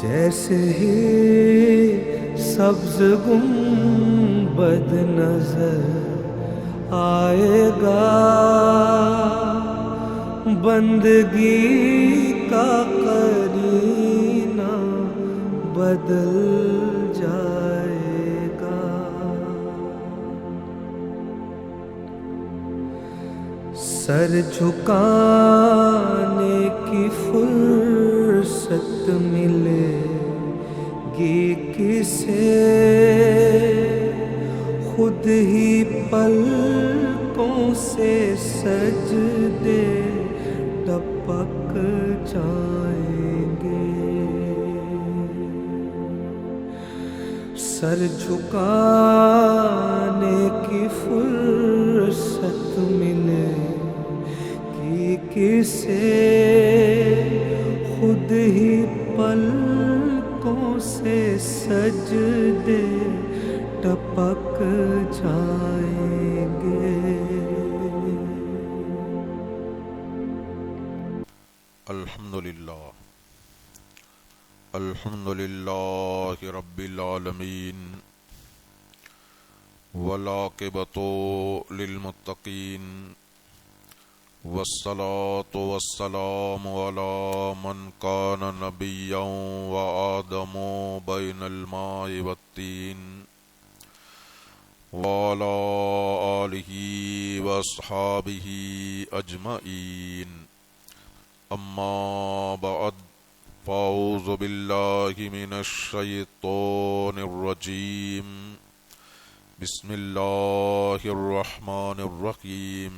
جیسے ہی سبز گنبد نظر آئے گا، بندگی کا قرینہ بدل جائے گا۔ سر جھکانے کی فرصت ملے گی کسے، خود ہی پلکوں سے سجدے ٹپک جائیں گے۔ سر جھکانے کی فرصت ملے گی کسے، خود ہی پلکوں سے سجدے ٹپک جائیں گے۔ الحمدللہ رب العالمین، والعاقبۃ للمتقین، والصلاة والسلام علی من کان نبیا وآدم بین الماء والطین، وعلی آلہ واصحابہ اجمعین، اما بعد، فاعوذ باللہ من الشیطان الرجیم، بسم اللہ الرحمن الرحیم۔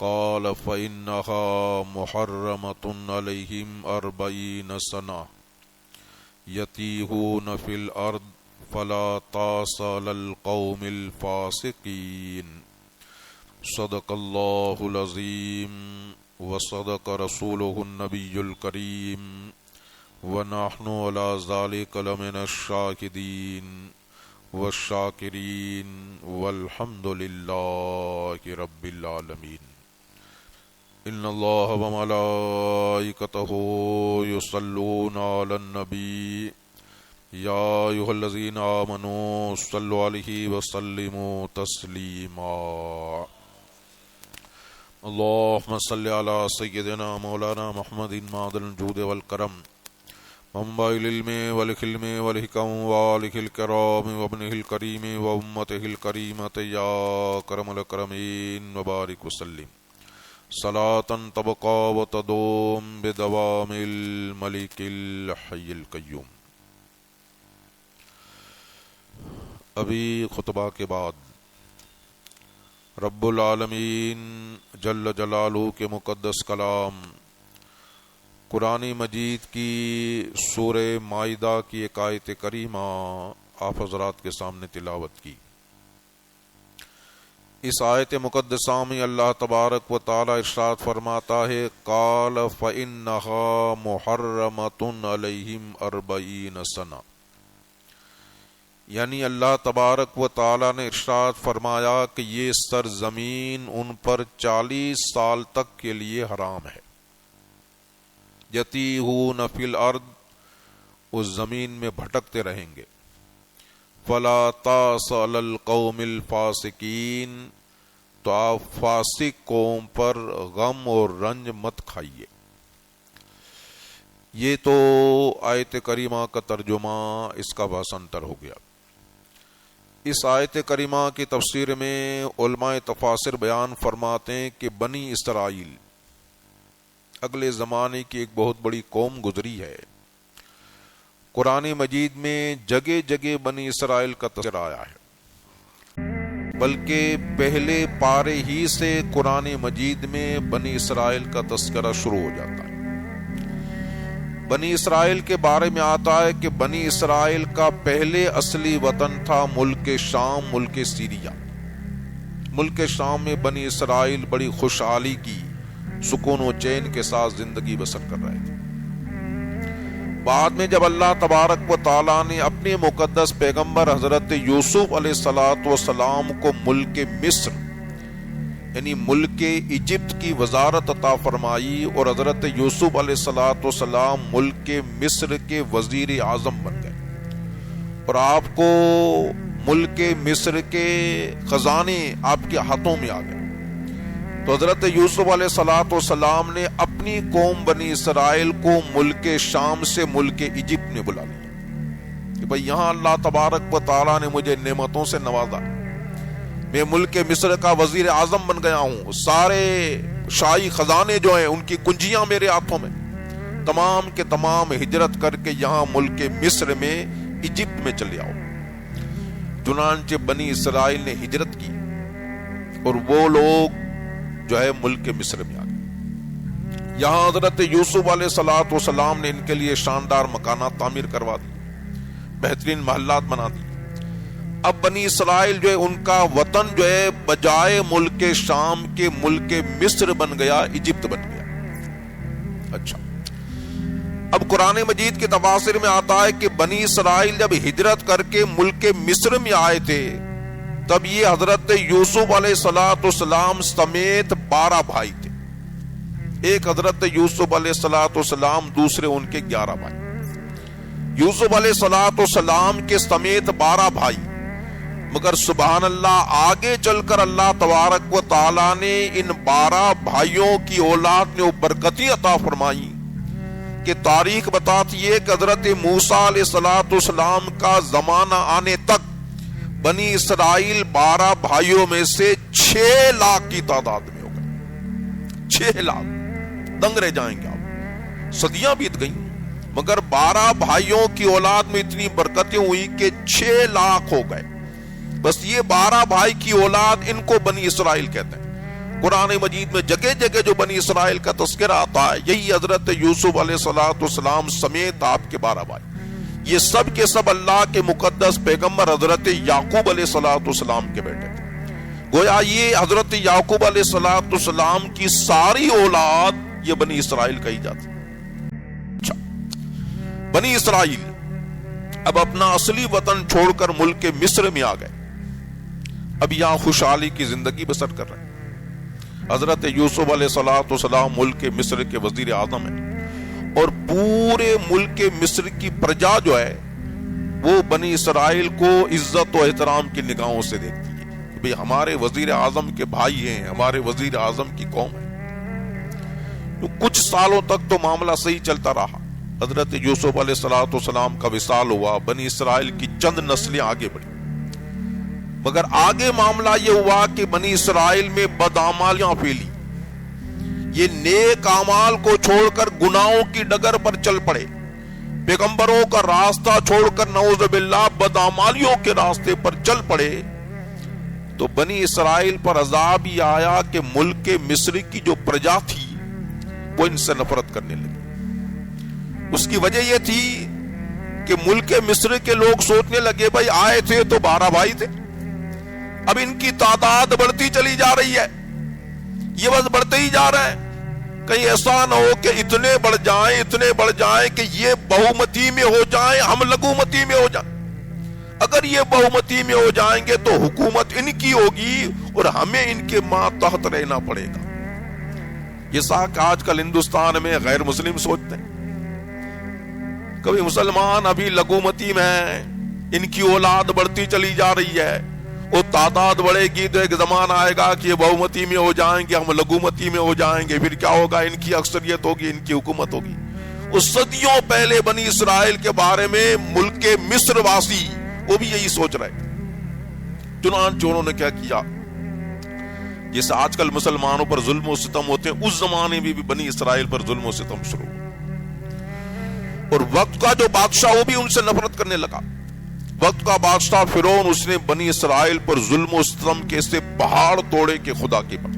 قال فإنها محرمة عليهم 40 سنة يتيهون في الأرض فلا تعص على القوم الفاسقين۔ صدق الله العظيم وصدق رسوله النبي الكريم، ونحن على ذلك لمن الشاهدين والشاكرين، والحمد لله رب العالمين۔ ان اللہ وملائکتہ یصلون علی النبی، یا ایھا الذین آمنوا صلوا علیہ وسلموا تسلیما۔ اللہم صل علی سیدنا مولانا محمد معدن الجود والکرم، منبع العلم والحلم والحکم، وآلہ الکرام وابنہ الکریم وامتہ الکریمۃ، یا کرم الاکرمین، وبارک وسلم صلاۃ تبقی و تدوم بدوام الملک الحی القیوم۔ ابھی خطبہ کے بعد رب العالمین جل جلالہ کے مقدس کلام قرآن مجید کی سورہ مائدہ کی ایک آیت کریمہ آپ حضرات کے سامنے تلاوت کی۔ اس آیت مقدسہ میں اللہ تبارک و تعالی ارشاد فرماتا ہے، قال فإنها محرمة علیہم 40 سنہ، یعنی اللہ تبارک و تعالی نے ارشاد فرمایا کہ یہ سرزمین ان پر 40 سال تک کے لیے حرام ہے۔ یتیہون فی الارض، اس زمین میں بھٹکتے رہیں گے۔ فلا تعص علی القوم الفاسقین، تو آپ فاسق قوم پر غم اور رنج مت کھائیے۔ یہ تو آیت کریمہ کا ترجمہ، اس کا بھاشنتر ہو گیا۔ اس آیت کریمہ کی تفسیر میں علماء تفاسیر بیان فرماتے ہیں کہ بنی اسرائیل اگلے زمانے کی ایک بہت بڑی قوم گزری ہے۔ قرآن مجید میں جگہ جگہ بنی اسرائیل کا تذکرہ آیا ہے، بلکہ پہلے پارے ہی سے قرآن مجید میں بنی اسرائیل کا تذکرہ شروع ہو جاتا ہے۔ بنی اسرائیل کے بارے میں آتا ہے کہ بنی اسرائیل کا پہلے اصلی وطن تھا ملک شام، ملک سیریا۔ ملک شام میں بنی اسرائیل بڑی خوشحالی کی، سکون و چین کے ساتھ زندگی بسر کر رہے تھے۔ بعد میں جب اللہ تبارک و تعالیٰ نے اپنے مقدس پیغمبر حضرت یوسف علیہ الصلوۃ والسلام کو ملک مصر یعنی ملک ایجپٹ کی وزارت عطا فرمائی اور حضرت یوسف علیہ الصلوۃ والسلام ملک مصر کے وزیر اعظم بن گئے اور آپ کو ملک مصر کے خزانے آپ کے ہاتھوں میں آ گئے. تو حضرت یوسف علیہ الصلوۃ والسلام نے اپنی قوم بنی اسرائیل کو ملک شام سے ملک ایجپٹ میں بلا لیا کہ بھئی یہاں اللہ تبارک و تعالیٰ نے مجھے نعمتوں سے نوازا, میں ملک مصر کا وزیر اعظم بن گیا ہوں, سارے شاہی خزانے جو ہیں ان کی کنجیاں میرے ہاتھوں میں, تمام کے تمام ہجرت کر کے یہاں ملک مصر میں ایجپٹ میں چلے آؤ. چنانچہ بنی اسرائیل نے ہجرت کی اور وہ لوگ جو ہے ملک مصر میں آ گئے. یہاں حضرت یوسف علیہ الصلوۃ والسلام نے ان کے لیے شاندار مکانات تعمیر کروا دی, بہترین محلات بنا دی. اب بنی اسرائیل جو ہے ان کا وطن جو ہے بجائے ملک شام کے ملک مصر بن گیا, ایجپٹ بن گیا. اچھا, اب قرآن مجید کے تفاسیر میں آتا ہے کہ بنی اسرائیل جب ہجرت کر کے ملک مصر میں آئے تھے تب یہ حضرت یوسف علیہ الصلوۃ والسلام سمیت 12 بھائی تھے. ایک حضرت یوسف علیہ الصلوۃ والسلام, دوسرے ان کے 11 بھائی. یوسف علیہ الصلوۃ والسلام کے سمیت 12 بھائی, مگر سبحان اللہ آگے چل کر اللہ تبارک و تعالیٰ نے ان 12 بھائیوں کی اولاد میں وہ برکتیں عطا فرمائی کہ تاریخ بتاتی ہے کہ حضرت موسیٰ علیہ الصلوۃ والسلام کا زمانہ آنے تک بنی اسرائیل 12 بھائیوں میں سے 6 لاکھ کی تعداد میں ہو گئے. 6 لاکھ, دنگ رہ جائیں گے آپ. صدیاں بیت گئیں مگر 12 بھائیوں کی اولاد میں اتنی برکتیں ہوئی کہ 6 لاکھ ہو گئے. بس یہ 12 بھائی کی اولاد, ان کو بنی اسرائیل کہتے ہیں. قرآن مجید میں جگہ جگہ جو بنی اسرائیل کا تذکرہ آتا ہے یہی حضرت یوسف علیہ الصلوۃ والسلام سمیت آپ کے 12 بھائی. یہ سب کے سب اللہ کے مقدس پیغمبر حضرت یعقوب علیہ الصلوۃ والسلام کے بیٹے تھے. گویا یہ حضرت یعقوب علیہ الصلوۃ والسلام کی ساری اولاد یہ بنی اسرائیل کہی جاتی. اچھا, بنی اسرائیل اب اپنا اصلی وطن چھوڑ کر ملک مصر میں آ گئے. اب یہاں خوشحالی کی زندگی بسر کر رہے ہیں. حضرت یوسف علیہ الصلوۃ والسلام ملک مصر کے وزیر اعظم ہیں اور پورے ملک مصر کی پرجا جو ہے وہ بنی اسرائیل کو عزت و احترام کی نگاہوں سے دیکھتی ہے کہ ہمارے وزیر اعظم کے بھائی ہیں, ہمارے وزیر اعظم کی قوم ہے. کچھ سالوں تک تو معاملہ صحیح چلتا رہا. حضرت یوسف علیہ الصلوۃ والسلام کا وصال ہوا, بنی اسرائیل کی چند نسلیں آگے بڑھی, مگر آگے معاملہ یہ ہوا کہ بنی اسرائیل میں بدعمالیاں پھیلی. یہ نیک اعمال کو چھوڑ کر گناہوں کی ڈگر پر چل پڑے, پیغمبروں کا راستہ چھوڑ کر نعوذ باللہ بدعمالیوں کے راستے پر چل پڑے. تو بنی اسرائیل پر عذاب ہی آیا کہ ملک مصر کی جو پرجا تھی وہ ان سے نفرت کرنے لگی. اس کی وجہ یہ تھی کہ ملک مصر کے لوگ سوچنے لگے بھائی آئے تھے تو 12 بھائی تھے, اب ان کی تعداد بڑھتی چلی جا رہی ہے, یہ بس بڑھتے ہی جا رہے ہیں. کہیں ایسا نہ ہو کہ اتنے بڑھ جائیں کہ یہ بہومتی میں ہو جائیں, ہم لگومتی میں ہو جائیں. اگر یہ بہومتی میں ہو جائیں گے تو حکومت ان کی ہوگی اور ہمیں ان کے ماتحت رہنا پڑے گا. یہ ساکھ آج کل ہندوستان میں غیر مسلم سوچتے ہیں. کبھی مسلمان ابھی لگومتی میں ہیں, ان کی اولاد بڑھتی چلی جا رہی ہے, وہ تعداد بڑھے گی تو ایک زمانہ آئے گا کہ یہ بہومتی میں ہو جائیں گے, ہم لگومتی میں ہو جائیں گے, پھر کیا ہوگا, ان کی اکثریت ہوگی, ان کی حکومت ہوگی. اس صدیوں پہلے بنی اسرائیل کے بارے میں ملک مصر واسی وہ بھی یہی سوچ رہے. چنانچہ انہوں نے کیا کیا, جیسے آج کل مسلمانوں پر ظلم و ستم ہوتے ہیں, اس زمانے میں بھی بنی اسرائیل پر ظلم و ستم شروع ہوا. اور وقت کا جو بادشاہ وہ بھی ان سے نفرت کرنے لگا. وقت کا بادشاہ فرعون, اس نے بنی اسرائیل پر ظلم و ستم کے سے پہاڑ توڑے کے خدا کے پر.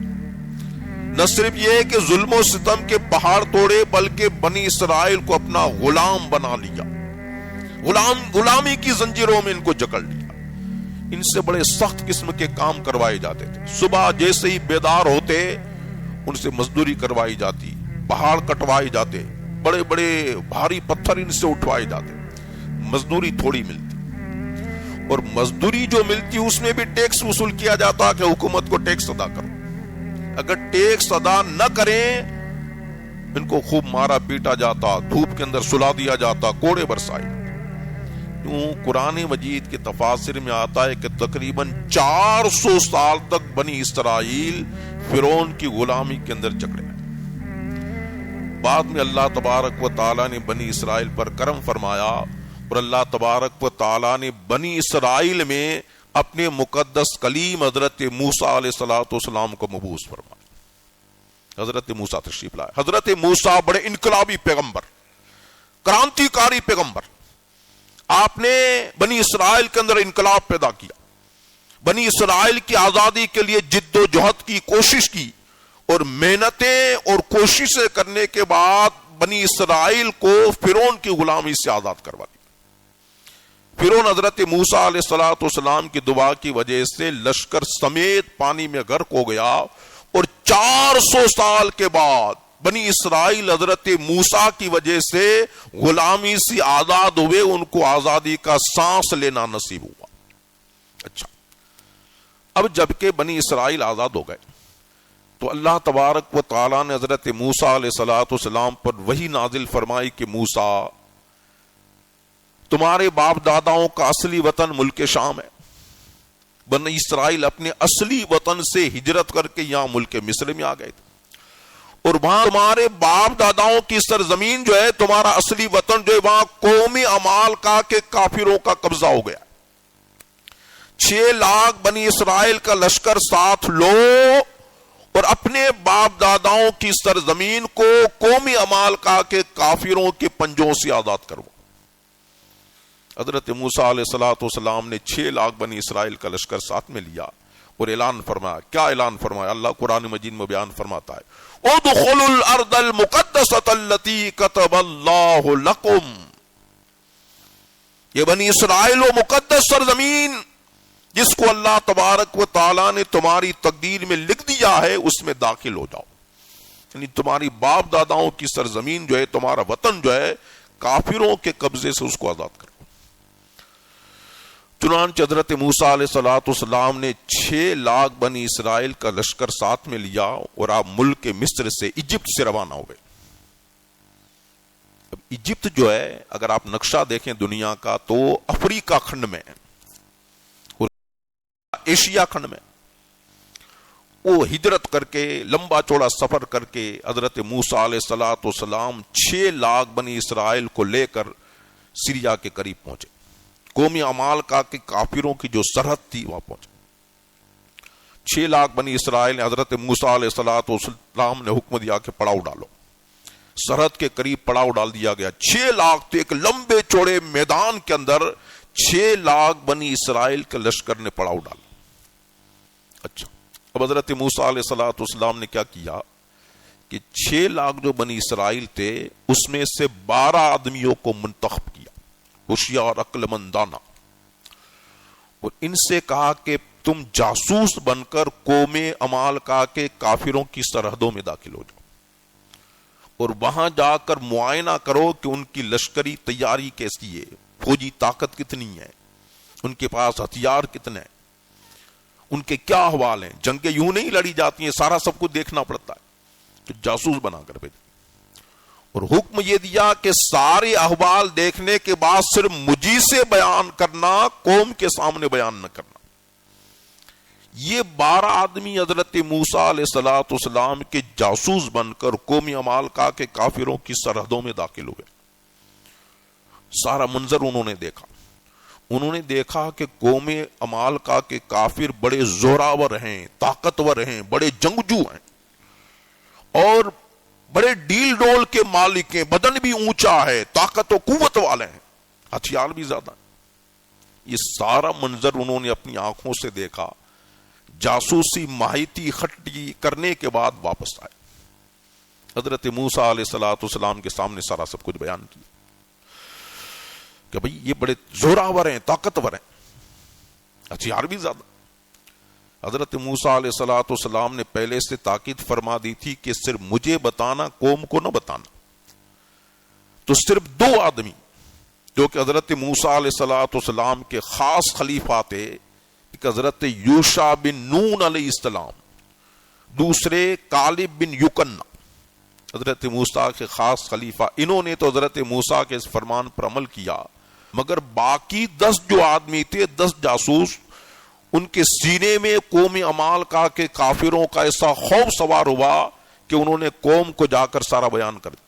نہ صرف یہ کہ ظلم و ستم کے پہاڑ توڑے بلکہ بنی اسرائیل کو اپنا غلام بنا لیا, غلامی کی زنجیروں میں ان کو جکڑ لیا. ان سے بڑے سخت قسم کے کام کروائے جاتے تھے. صبح جیسے ہی بیدار ہوتے ان سے مزدوری کروائی جاتی, پہاڑ کٹوائے جاتے, بڑے بڑے بھاری پتھر ان سے اٹھوائے جاتے. مزدوری تھوڑی ملتی, اور مزدوری جو ملتی اس میں بھی ٹیکس وصول کیا جاتا کہ حکومت کو ٹیکس ادا کرو. اگر ٹیکس ادا نہ کریں ان کو خوب مارا پیٹا جاتا، دھوپ کے اندر سلا دیا جاتا، کوڑے برسائے. قرآن مجید کے تفاسیر میں آتا ہے کہ تقریباً 400 سال تک بنی اسرائیل فرعون کی غلامی کے اندر جکڑے. بعد میں اللہ تبارک و تعالیٰ نے بنی اسرائیل پر کرم فرمایا اور اللہ تبارک و تعالیٰ نے بنی اسرائیل میں اپنے مقدس کلیم حضرت موسیٰ علیہ السلام کو مبعوث فرمایا. حضرت موسیٰ تشریف لائے. حضرت موسیٰ بڑے انقلابی پیغمبر، کرانتی کاری پیغمبر. آپ نے بنی اسرائیل کے اندر انقلاب پیدا کیا، بنی اسرائیل کی آزادی کے لیے جد و جہد کی، کوشش کی، اور محنتیں اور کوششیں کرنے کے بعد بنی اسرائیل کو فرعون کی غلامی سے آزاد کروا دیا. فرعون حضرت موسیٰ علیہ السلام کی دعا کی وجہ سے لشکر سمیت پانی میں غرق ہو گیا، اور 400 سال کے بعد بنی اسرائیل حضرت موسیٰ کی وجہ سے غلامی سے آزاد ہوئے، ان کو آزادی کا سانس لینا نصیب ہوا. اچھا، اب جبکہ بنی اسرائیل آزاد ہو گئے تو اللہ تبارک و تعالیٰ نے حضرت موسیٰ علیہ السلام پر وحی نازل فرمائی کہ موسیٰ، تمہارے باپ داداؤں کا اصلی وطن ملک شام ہے. بنی اسرائیل اپنے اصلی وطن سے ہجرت کر کے یہاں ملک مصر میں آ گئے تھے، اور وہاں تمہارے باپ داداؤں کی سرزمین جو ہے، تمہارا اصلی وطن جو ہے، وہاں قوم عمالقہ کے کافروں کا قبضہ ہو گیا. 6 لاکھ بنی اسرائیل کا لشکر ساتھ لو اور اپنے باپ داداؤں کی سرزمین کو قوم عمالقہ کے کافروں کے پنجوں سے آزاد کرو. حضرت موسیٰ علیہ السلام نے 6 لاکھ بنی اسرائیل کا لشکر ساتھ میں لیا اور اعلان فرمایا. کیا اعلان فرمایا؟ اللہ قرآن مجید میں بیان فرماتا ہے، ادخلوا الارض المقدسۃ التي كتب اللہ لکم. یہ بنی اسرائیل و مقدس سرزمین جس کو اللہ تبارک و تعالیٰ نے تمہاری تقدیر میں لکھ دیا ہے، اس میں داخل ہو جاؤ. یعنی تمہاری باپ داداؤں کی سرزمین جو ہے، تمہارا وطن جو ہے، کافروں کے قبضے سے اس کو آزاد کرو. چنانچہ حضرت موسیٰ علیہ السلام نے 6 لاکھ بنی اسرائیل کا لشکر ساتھ میں لیا اور آپ ملک مصر سے ایجپٹ سے روانہ ہو گئے. اب ایجپٹ جو ہے، اگر آپ نقشہ دیکھیں دنیا کا، تو افریقہ کھنڈ میں اور ایشیا کھنڈ میں. وہ ہجرت کر کے، لمبا چوڑا سفر کر کے حضرت موسیٰ علیہ السلام 6 لاکھ بنی اسرائیل کو لے کر سیریا کے قریب پہنچے. قومی عمالقہ کے کافروں کی جو سرحد تھی وہاں پہنچے. 6 لاکھ بنی اسرائیل نے حضرت موسیٰ علیہ السلام نے حکم دیا کہ پڑاؤ ڈالو. سرحد کے قریب پڑاؤ ڈال دیا گیا. 6 لاکھ تو ایک لمبے چوڑے میدان کے اندر 6 لاکھ بنی اسرائیل کے لشکر نے پڑاؤ ڈالا. اچھا، اب حضرت موسیٰ علیہ السلام نے کیا کیا کہ 6 لاکھ جو بنی اسرائیل تھے اس میں سے 12 آدمیوں کو منتخب کیا، ہوشیار عقل مندانہ، اور ان سے کہا کہ تم جاسوس بن کر قوم عمالقہ کے کافروں کی سرحدوں میں داخل ہو جاؤ اور وہاں جا کر معائنہ کرو کہ ان کی لشکری تیاری کیسی ہے، فوجی طاقت کتنی ہے، ان کے پاس ہتھیار کتنے ہیں، ان کے کیا احوال ہیں. جنگیں یوں نہیں لڑی جاتی ہیں، سارا سب کچھ دیکھنا پڑتا ہے. تو جاسوس بنا کر بھیجے اور حکم یہ دیا کہ سارے احوال دیکھنے کے بعد صرف مجھے سے بیان کرنا، قوم کے سامنے بیان نہ کرنا. یہ 12 آدمی حضرت موسیٰ علیہ السلام کے جاسوس بن کر قوم عمالقہ کے کافروں کی سرحدوں میں داخل ہوئے. سارا منظر انہوں نے دیکھا. انہوں نے دیکھا کہ قوم عمالقہ کے کافر بڑے زوراور ہیں، طاقتور ہیں، بڑے جنگجو ہیں اور بڑے ڈیل ڈول کے مالک ہیں، بدن بھی اونچا ہے، طاقت و قوت والے ہیں، ہتھیار بھی زیادہ ہیں. یہ سارا منظر انہوں نے اپنی آنکھوں سے دیکھا. جاسوسی ماہیتی کھٹی کرنے کے بعد واپس آئے. حضرت موسیٰ علیہ السلام کے سامنے سارا سب کچھ بیان کیا کہ بھئی یہ بڑے زوراور ہیں، طاقتور ہیں، ہتھیار بھی زیادہ. حضرت موسیٰ علیہ السلام نے پہلے سے تاکید فرما دی تھی کہ صرف مجھے بتانا، قوم کو نہ بتانا. تو صرف 2 آدمی جو کہ حضرت موسیٰ علیہ السلام کے خاص خلیفہ تھے، ایک حضرت یوشع بن نون علیہ السلام دوسرے کالب بن یکن، حضرت موسیٰ کے خاص خلیفہ، انہوں نے تو حضرت موسیٰ کے اس فرمان پر عمل کیا، مگر باقی 10 جو آدمی تھے، 10 جاسوس، ان کے سینے میں قوم عمالقہ کے کافروں کا ایسا خوف سوار ہوا کہ انہوں نے قوم کو جا کر سارا بیان کر دیا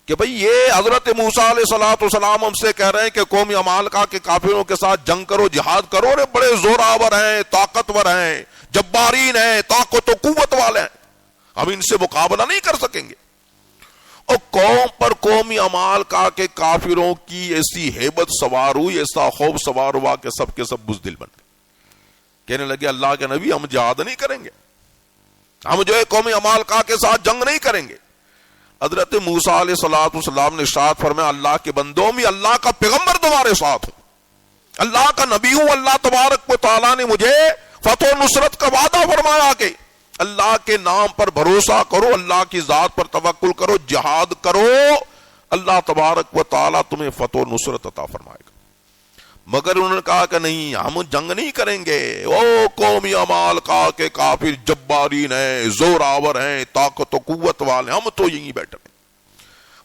کہ بھئی یہ حضرت موسیٰ علیہ السلام ہم سے کہہ رہے ہیں کہ قوم عمالقہ کے کافروں کے ساتھ جنگ کرو، جہاد کرو، رے بڑے زوراور ہیں، طاقتور ہیں، جبارین ہیں، طاقت و قوت والے ہیں، ہم ان سے مقابلہ نہیں کر سکیں گے۔ اور قوم پر قوم عمالقہ کے کافروں کی ایسی ہیبت سوار ہوئی، ایسا خوف سوار ہوا کہ سب کے سب بزدل بن گئے، کہنے لگے اللہ کے نبی ہم جہاد نہیں کریں گے، ہم جو ہے قوم عمالقہ کے ساتھ جنگ نہیں کریں گے۔ حضرت موسیٰ علیہ السلام نے ارشاد فرمایا اللہ کے بندوں میں اللہ کا پیغمبر تمہارے ساتھ ہوں، اللہ کا نبی ہوں، اللہ تبارک و تعالیٰ نے مجھے فتح و نصرت کا وعدہ فرمایا کہ اللہ کے نام پر بھروسہ کرو، اللہ کی ذات پر توکل کرو، جہاد کرو، اللہ تبارک و تعالیٰ تمہیں فتح و نصرت عطا فرمائے گا۔ مگر انہوں نے کہا کہ نہیں، ہم جنگ نہیں کریں گے، او قوم عمالقہ کے کافر جبارین ہیں، زوراور ہیں، طاقت و قوت والے، ہم تو یہیں بیٹھے ہیں۔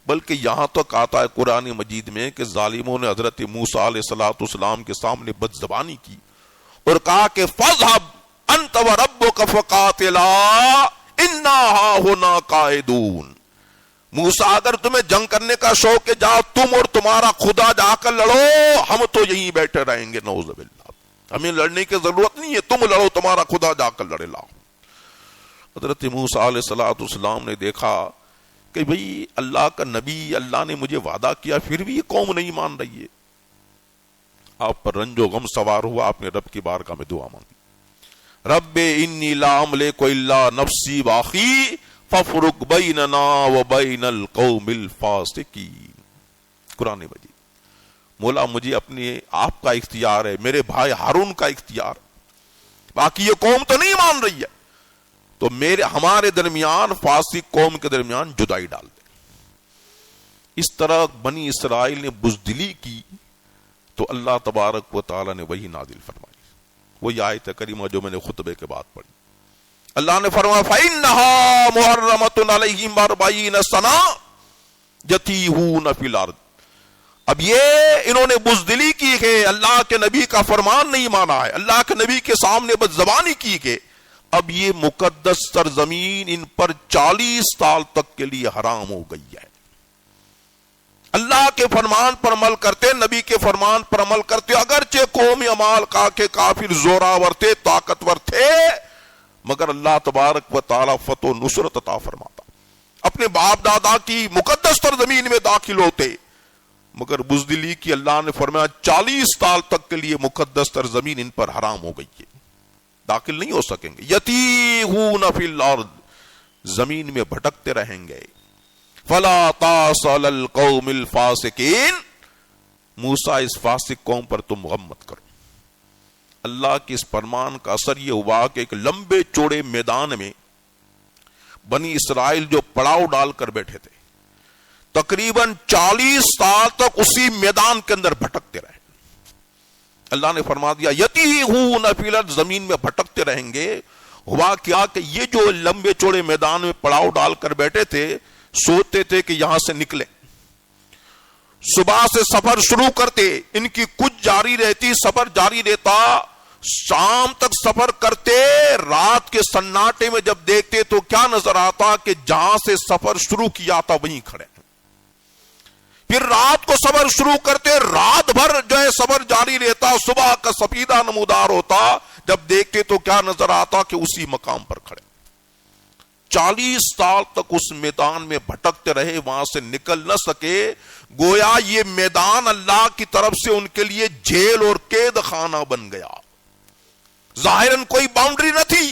بلکہ یہاں تک آتا ہے قرآن مجید میں کہ ظالموں نے حضرت موسیٰ علیہ السلام کے سامنے بد زبانی کی اور کہا کہ فَاذْهَبْ أَنْتَ وَرَبُّكَ فَقَاتِلَا إِنَّا هَاهُنَا قَاعِدُونَ، موسیٰ اگر تمہیں جنگ کرنے کا شوق ہے جاؤ تم اور تمہارا خدا جا کر لڑو، ہم تو یہیں بیٹھے رہیں گے، نعوذ باللہ، ہمیں لڑنے کی ضرورت نہیں ہے، تم لڑو، تمہارا خدا جا کر لڑے لاؤ۔ حضرت موسیٰ علیہ السلام نے دیکھا کہ بھئی اللہ کا نبی، اللہ نے مجھے وعدہ کیا، پھر بھی یہ قوم نہیں مان رہی ہے۔ آپ پر رنج و غم سوار ہوا، آپ نے رب کی بارگاہ میں دعا مانگی، رب انی لا املک الا نفسی واخی ففرق بیننا وبین القوم الفاسقین۔ قرآن مجید، مولا مجھے اپنے آپ کا اختیار ہے، میرے بھائی ہارون کا اختیار، باقی یہ قوم تو نہیں مان رہی ہے، تو ہمارے درمیان، فاسق قوم کے درمیان جدائی ڈال دے۔ اس طرح بنی اسرائیل نے بزدلی کی تو اللہ تبارک و تعالی نے وہی نازل فرمائی، وہی آیت کریمہ جو میں نے خطبے کے بعد پڑھی۔ اللہ نے فرمایا فَإِنَّهَا مُحَرَّمَةٌ عَلَيْهِمْ 40 سَنَةً يَتِيهُونَ فِي الْأَرْضِ۔ اب یہ انہوں نے بزدلی کی ہے، اللہ کے نبی کا فرمان نہیں مانا ہے، اللہ کے نبی کے سامنے بد زبانی کی ہے، اب یہ مقدس سرزمین ان پر 40 سال تک کے لیے حرام ہو گئی ہے۔ اللہ کے فرمان پر عمل کرتے، نبی کے فرمان پر عمل کرتے، اگرچہ قوم عمالقہ کے کافر زوراور تھے، طاقتور تھے، مگر اللہ تبارک و تعالیٰ فتح و نصرت عطا فرماتا، اپنے باپ دادا کی مقدس سرزمین میں داخل ہوتے، مگر بزدلی کی اللہ نے فرمایا 40 سال تک کے لیے مقدس سرزمین ان پر حرام ہو گئی ہے، داخل نہیں ہو سکیں گے۔ یتیہون فی الارض، زمین میں بھٹکتے رہیں گے۔ فلا تاس علی القوم الفاسقین، موسیٰ اس فاسق قوم پر تم غم مت کرو۔ اللہ کے اس فرمان کا اثر یہ ہوا کہ ایک لمبے چوڑے میدان میں بنی اسرائیل جو پڑاؤ ڈال کر بیٹھے تھے، تقریباً 40 سال تک اسی میدان کے اندر بھٹکتے رہے۔ اللہ نے فرما دیا یتیہون فی الارض، زمین میں بھٹکتے رہیں گے۔ ہوا کیا کہ یہ جو لمبے چوڑے میدان میں پڑاؤ ڈال کر بیٹھے تھے، سوچتے تھے کہ یہاں سے نکلیں، صبح سے سفر شروع کرتے، ان کی کچھ جاری رہتی، سفر جاری رہتا، شام تک سفر کرتے، رات کے سناٹے میں جب دیکھتے تو کیا نظر آتا کہ جہاں سے سفر شروع کیا تھا وہیں کھڑے۔ پھر رات کو سفر شروع کرتے، رات بھر جو ہے سفر جاری رہتا، صبح کا سفیدہ نمودار ہوتا، جب دیکھتے تو کیا نظر آتا کہ اسی مقام پر کھڑے۔ 40 سال تک اس میدان میں بھٹکتے رہے، وہاں سے نکل نہ سکے، گویا یہ میدان اللہ کی طرف سے ان کے لیے جیل اور قید خانہ بن گیا۔ ظاہراً کوئی باؤنڈری نہ تھی،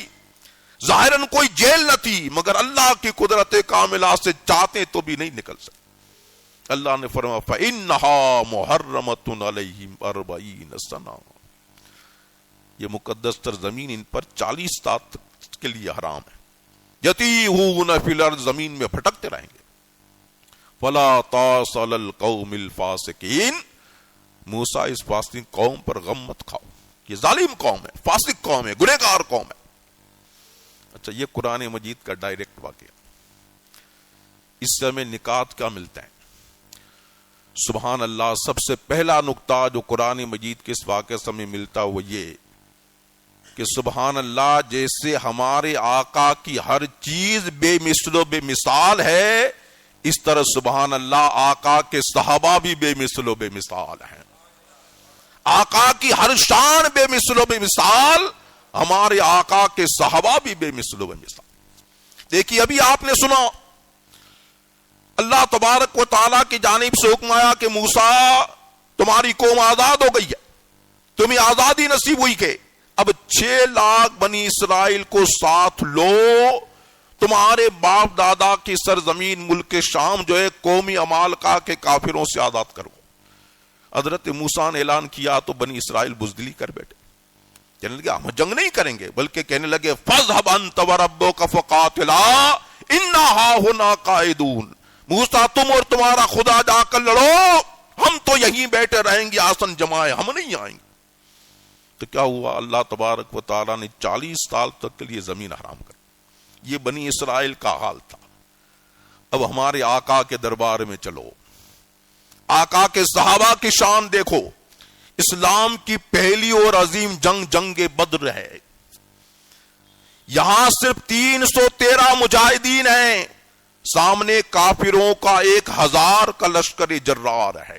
ظاہراً کوئی جیل نہ تھی، مگر اللہ کی قدرت کاملہ سے چاہتے تو بھی نہیں نکل سکتے۔ اللہ نے فرمایا فَإِنَّهَا مُحَرَّمَةٌ عَلَيْهِمْ 40 سَنَةً، یہ مقدس سرزمین ان پر 40 سال تک کے لیے حرام ہے۔ یتیہون فی الارض، زمین میں بھٹکتے رہیں گے۔ فلا تاس علی القوم الفاسقین، موسیٰ اس فاسق قوم پر غم مت کھاؤ، یہ ظالم قوم ہے، فاسق قوم ہے، گنہگار قوم ہے۔ اچھا، یہ قرآن مجید کا ڈائریکٹ واقعہ، اس سے ہمیں نکات کیا ملتا ہے؟ سبحان اللہ، سب سے پہلا نقطہ جو قرآن مجید کے اس واقعے سے ہمیں ملتا وہ یہ کہ سبحان اللہ، جیسے ہمارے آقا کی ہر چیز بے مثل و بے مثال ہے، اس طرح سبحان اللہ آقا کے صحابہ بھی بے مثل و بے مثال ہیں۔ آقا کی ہر شان بے مثل و بے مثال، ہمارے آقا کے صحابہ بھی بے مثل و بے مثال۔ دیکھیے ابھی آپ نے سنا اللہ تبارک و تعالیٰ کی جانب سے حکم آیا کہ موسیٰ تمہاری قوم آزاد ہو گئی ہے، تمہیں آزادی نصیب ہوئی کہ اب 6 لاکھ بنی اسرائیل کو ساتھ لو، تمہارے باپ دادا کی سرزمین ملک شام جو ہے قومی عمالقہ کے کافروں سے آزاد کرو۔ حضرت موسیٰ نے اعلان کیا تو بنی اسرائیل بزدلی کر بیٹھے، کہنے لگے ہم جنگ نہیں کریں گے، بلکہ کہنے لگے فَاذْهَبْ أَنْتَ وَرَبُّكَ فَقَاتِلَا إِنَّا هَاهُنَا قَاعِدُونَ، موسیٰ تم اور تمہارا خدا جا کر لڑو، ہم تو یہیں بیٹھے رہیں گے آسن جمائے، ہم نہیں آئیں گے۔ تو کیا ہوا؟ اللہ تبارک و تعالیٰ نے 40 سال تک کے لیے زمین حرام کر، یہ بنی اسرائیل کا حال تھا۔ اب ہمارے آقا کے دربار میں چلو، آقا کے صحابہ کی شان دیکھو۔ اسلام کی پہلی اور عظیم جنگ جنگ بدر ہے، یہاں صرف 313 مجاہدین ہیں، سامنے کافروں کا 1000 کا لشکر جرار ہے۔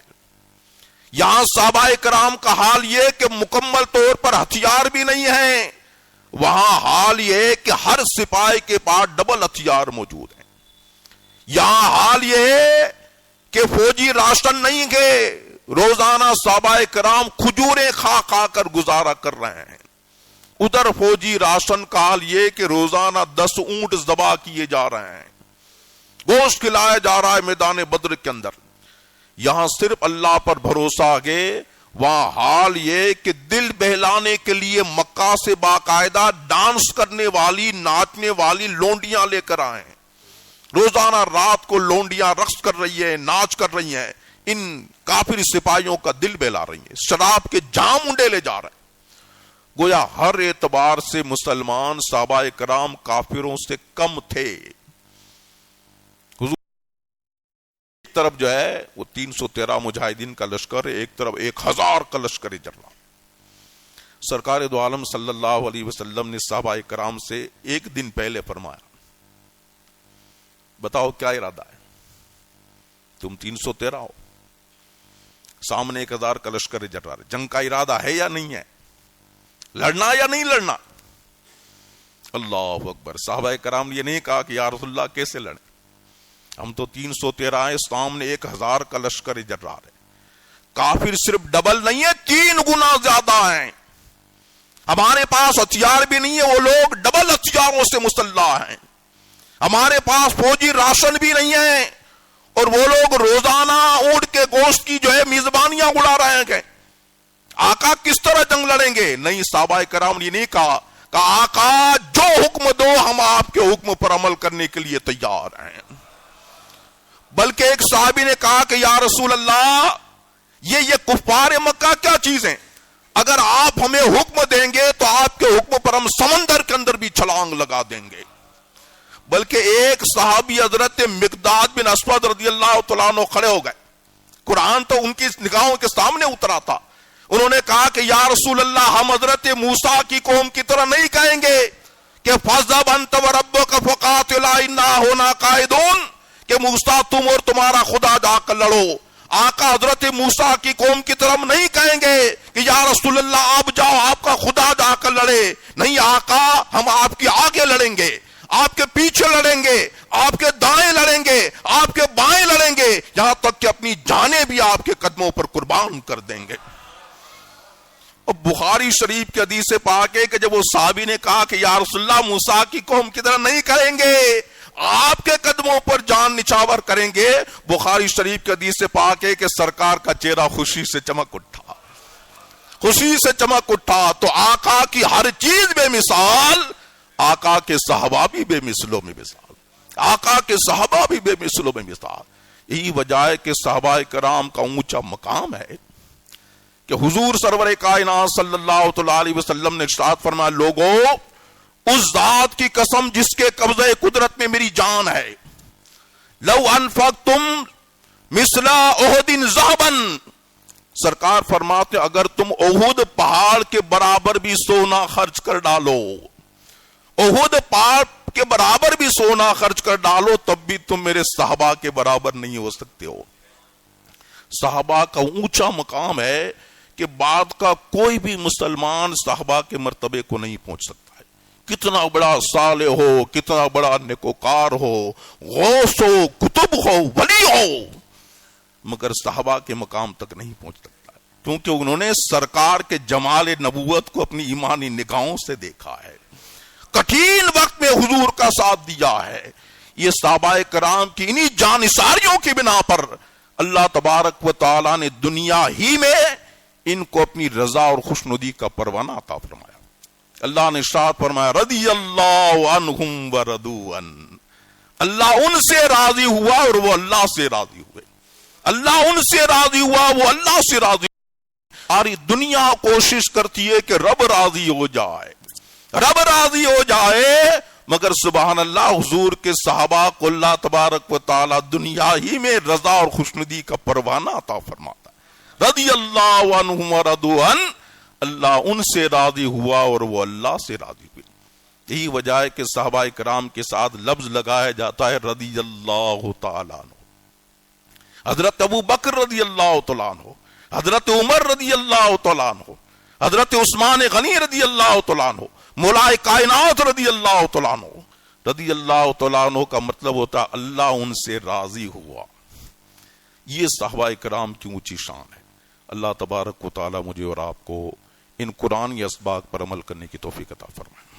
یہاں صحابہ کرام کا حال یہ کہ مکمل طور پر ہتھیار بھی نہیں ہیں، وہاں حال یہ ہے کہ ہر سپاہی کے پاس ڈبل ہتھیار موجود ہیں۔ یہاں حال یہ ہے کہ فوجی راشن نہیں گے، روزانہ صحابہ کرام کھجوریں کھا کھا کر گزارا کر رہے ہیں۔ ادھر فوجی راشن کا حال یہ کہ روزانہ 10 اونٹ ذبح کیے جا رہے ہیں، گوشت کھلایا جا رہا ہے میدان بدر کے اندر۔ یہاں صرف اللہ پر بھروسہ آگے، وہاں حال یہ کہ دل بہلانے کے لیے مکہ سے باقاعدہ ڈانس کرنے والی ناچنے والی لونڈیاں لے کر آئے ہیں۔ روزانہ رات کو لونڈیاں رقص کر رہی ہیں، ناچ کر رہی ہیں، ان کافر سپاہیوں کا دل بہلا رہی ہیں، شراب کے جام انڈے لے جا رہے ہیں۔ گویا ہر اعتبار سے مسلمان صحابہ کرام کافروں سے کم تھے۔ ایک طرف جو ہے وہ 313 مجاہدین کا لشکر، ایک طرف 1000 کا لشکر جرار۔ سرکار دو عالم صلی اللہ علیہ وسلم نے صحابہ کرام سے ایک دن پہلے فرمایا، بتاؤ کیا ارادہ ہے؟ تم 313 ہو، سامنے 1000 کا لشکر جرار ہے، جنگ کا ارادہ ہے یا نہیں ہے؟ لڑنا یا نہیں لڑنا؟ اللہ اکبر۔ صحابہ کرام نے یہ نہیں کہا کہ یا رسول اللہ کیسے لڑیں، ہم تو 313 ہیں، سامنے 1000 کا لشکر جرار ہے۔ کافر صرف ڈبل نہیں ہے، 3 گنا زیادہ ہیں، ہمارے پاس ہتھیار بھی نہیں ہے، وہ لوگ ڈبل ہتھیاروں سے مسلح ہیں۔ ہمارے پاس فوجی راشن بھی نہیں ہے، اور وہ لوگ روزانہ اونٹ کے گوشت کی جو ہے میزبانیاں اڑا رہے ہیں۔ آقا کس طرح جنگ لڑیں گے؟ نہیں، صحابہ کرام نے نہیں کہا کہ آقا جو حکم دو ہم آپ کے حکم پر عمل کرنے کے لیے تیار ہیں، بلکہ ایک صحابی نے کہا کہ یا رسول اللہ یہ کفار مکہ کیا چیز ہیں، اگر آپ ہمیں حکم دیں گے تو آپ کے حکم پر ہم سمندر کے اندر بھی چھلانگ لگا دیں گے۔ بلکہ ایک صحابی حضرت مقداد بن اسود رضی اللہ تعالیٰ عنہ کھڑے ہو گئے، قرآن تو ان کی نگاہوں کے سامنے اترا تھا، انہوں نے کہا کہ یا رسول اللہ ہم حضرت موسیٰ کی قوم کی طرح نہیں کہیں گے کہ فَاذْهَبْ أَنْتَ وَرَبُّكَ فَقَاتِلَا إِنَّا هُنَا قَاعِدُونَ، کہ موسیٰ تم اور تمہارا خدا جا کر لڑو۔ آقا حضرت موسیٰ کی قوم کی طرح ہم نہیں کہیں گے کہ یا رسول اللہ آپ جاؤ آپ کا خدا جا کر لڑے، نہیں آقا ہم آپ کے آگے لڑیں گے، آپ کے پیچھے لڑیں گے، آپ کے دائیں لڑیں گے، آپ کے بائیں لڑیں گے، یہاں تک کہ اپنی جانیں بھی آپ کے قدموں پر قربان کر دیں گے۔ اب بخاری شریف کے حدیث سے پاک ہے کہ جب وہ صحابی نے کہا کہ یا رسول اللہ موسیٰ کی قوم کی طرح نہیں کریں گے، آپ کے قدموں پر جان نچھاور کریں گے، بخاری شریف کے حدیث سے پاک ہے کہ سرکار کا چہرہ خوشی سے چمک اٹھا، خوشی سے چمک اٹھا۔ تو آقا کی ہر چیز بے مثال، آقا کے صحابہ بھی بے مثلوں میں مثال، آقا کے صحابہ بھی بے مثلوں میں مثال۔ یہی وجہ ہے کہ صحابہ کرام کا اونچا مقام ہے کہ حضور سرور کائنات صلی اللہ علیہ وسلم نے ارشاد فرمایا، لوگوں اس ذات کی قسم جس کے قبضہ قدرت میں میری جان ہے، لو انفقتم مثل احد ذهبا، سرکار فرماتے اگر تم احد پہاڑ کے برابر بھی سونا خرچ کر ڈالو، احد پہاڑ کے برابر بھی سونا خرچ کر ڈالو، تب بھی تم میرے صحابہ کے برابر نہیں ہو سکتے ہو۔ صحابہ کا اونچا مقام ہے کہ بعد کا کوئی بھی مسلمان صحابہ کے مرتبے کو نہیں پہنچ سکتا ہے، کتنا بڑا صالح ہو، کتنا بڑا نیکوکار ہو، غوث ہو، کتب ہو، ولی ہو، مگر صحابہ کے مقام تک نہیں پہنچ سکتا ہے، کیونکہ انہوں نے سرکار کے جمال نبوت کو اپنی ایمانی نگاہوں سے دیکھا ہے، کٹھین وقت میں حضور کا ساتھ دیا ہے۔ یہ صحابہ کرام کی انہی جانثاریوں کی بنا پر اللہ تبارک و تعالی نے دنیا ہی میں ان کو اپنی رضا اور خوشنودی کا پروانہ عطا فرمایا۔ اللہ نے ارشاد فرمایا رضی اللہ عنہم ورضوا عنہ، اللہ ان سے راضی ہوا اور وہ اللہ سے راضی ہوئے، اللہ ان سے راضی ہوا وہ اللہ سے راضی ہوئے۔ ساری دنیا کوشش کرتی ہے کہ رب راضی ہو جائے، رب راضی ہو جائے، مگر سبحان اللہ حضور کے صحابہ کو اللہ تبارک و تعالی دنیا ہی میں رضا اور خوشنودی کا پروانہ عطا فرماتا ہے۔ رضی اللہ عنہم ورضوا عنہ، اللہ ان سے راضی ہوا اور وہ اللہ سے راضی ہوئے۔ یہی وجہ ہے کہ صحابہ کرام کے ساتھ لفظ لگایا جاتا ہے رضی اللہ تعالیٰ عنہ۔ حضرت ابو بکر رضی اللہ تعالیٰ عنہ، حضرت عمر رضی اللہ تعالیٰ عنہ، حضرت عثمان غنی رضی اللہ تعالیٰ عنہ، مولا کائنات رضی اللہ تعالیٰ عنہ۔ رضی اللہ تعالیٰ عنہ کا مطلب ہوتا ہے اللہ ان سے راضی ہوا۔ یہ صحابہ کرام کی اونچی شان ہے۔ اللہ تبارک و تعالیٰ مجھے اور آپ کو ان قرآن اسباق پر عمل کرنے کی توفیق عطا فرمائے۔